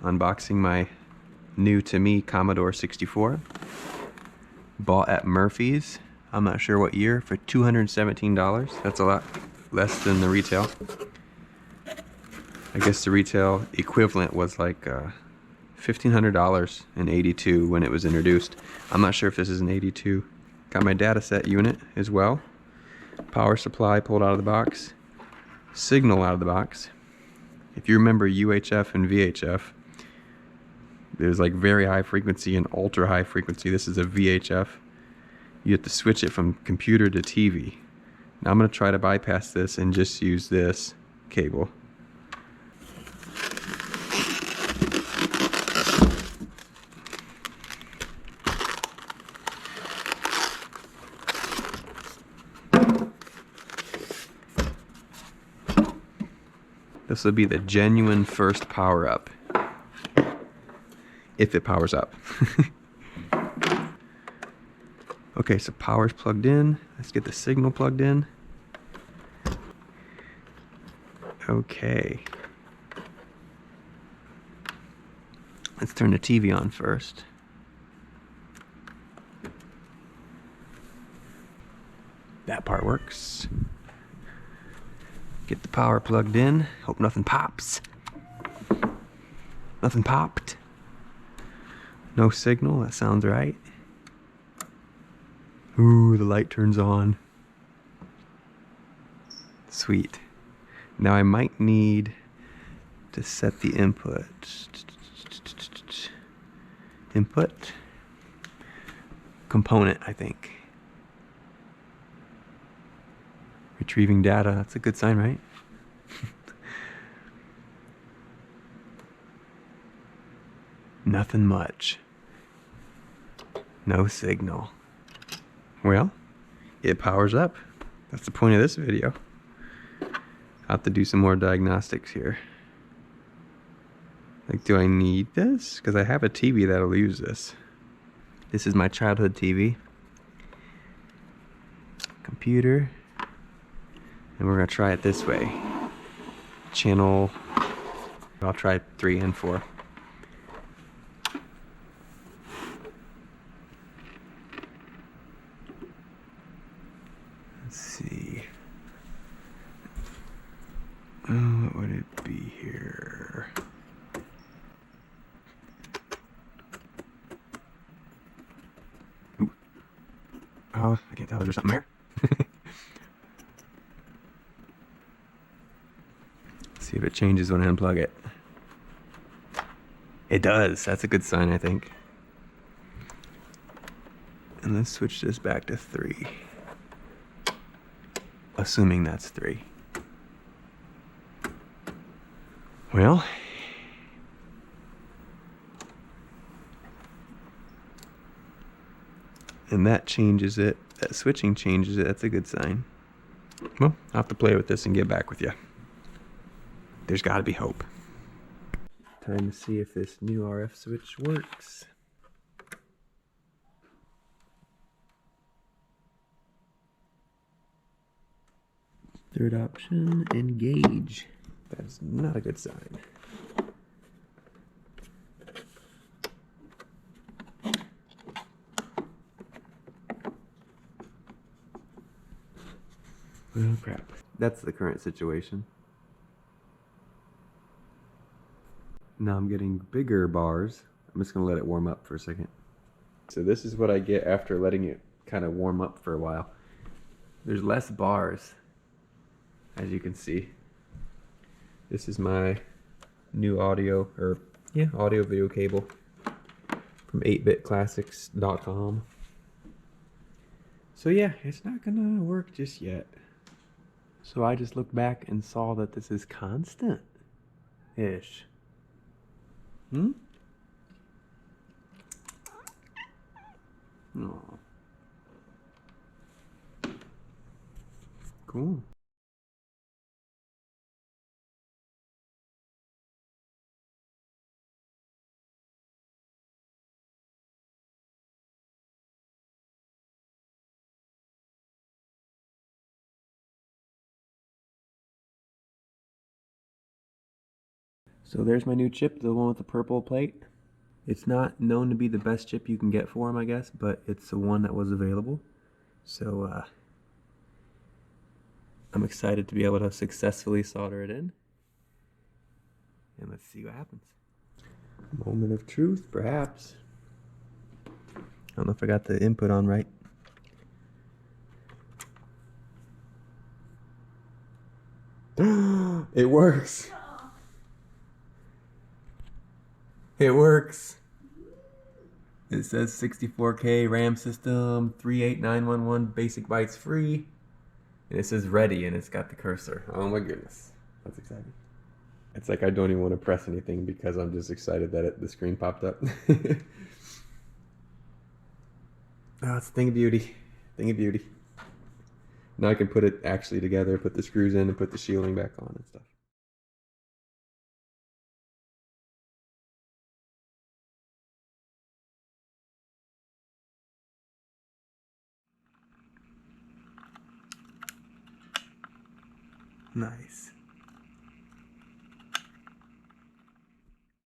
Unboxing my new to me Commodore 64. Bought at Murphy's, I'm not sure what year, for $217. That's a lot less than the retail. I guess the retail equivalent was like $1,500 in '82 when it was introduced. I'm not sure if this is an '82. Got my data set unit as well. Power supply pulled out of the box. Signal out of the box. If you remember UHF and VHF, there's like very high frequency and ultra high frequency. This is a VHF. You have to switch it from computer to TV. Now I'm going to try to bypass this and just use this cable. This will be the genuine first power up. If it powers up. Okay, so power's plugged in. Let's get the signal plugged in. Okay. Let's turn the TV on first. That part works. Get the power plugged in. Hope nothing pops. Nothing popped. No signal, that sounds right. Ooh, the light turns on. Sweet. Now I might need to set the input. Input. Component, I think. Retrieving data, that's a good sign, right? Nothing much. No signal. Well, it powers up. That's the point of this video. I'll have to do some more diagnostics here. Like, do I need this? Because I have a TV that'll use this. This is my childhood TV. Computer. And we're going to try it this way. Channel. I'll try 3 and 4. Let's see. What would it be here? Ooh. Oh, I can't tell. Is there something there? See if it changes when I unplug it. It does. That's a good sign, I think. And let's switch this back to 3. Assuming that's 3. Well, and that changes it. That switching changes it. That's a good sign. Well, I'll have to play with this and get back with you. There's got to be hope. Time to see if this new RF switch works. Third option, engage. That's not a good sign. Oh crap. That's the current situation. Now I'm getting bigger bars. I'm just gonna let it warm up for a second. So this is what I get after letting it kind of warm up for a while. There's less bars, as you can see. This is my new audio video cable from 8bitclassics.com. So yeah, it's not gonna work just yet. So I just looked back and saw that this is constant-ish. Oh. Cool. So there's my new chip, the one with the purple plate. It's not known to be the best chip you can get for them, I guess, but it's the one that was available. So I'm excited to be able to successfully solder it in. And let's see what happens. Moment of truth, perhaps. I don't know if I got the input on right. It works. It works. It says 64K RAM system, 38911 basic bytes free. And it says ready, and it's got the cursor. Oh my goodness. That's exciting. It's like I don't even want to press anything because I'm just excited that the screen popped up. Oh, it's a thing of beauty. Thing of beauty. Now I can put it actually together, put the screws in, and put the shielding back on and stuff. Nice.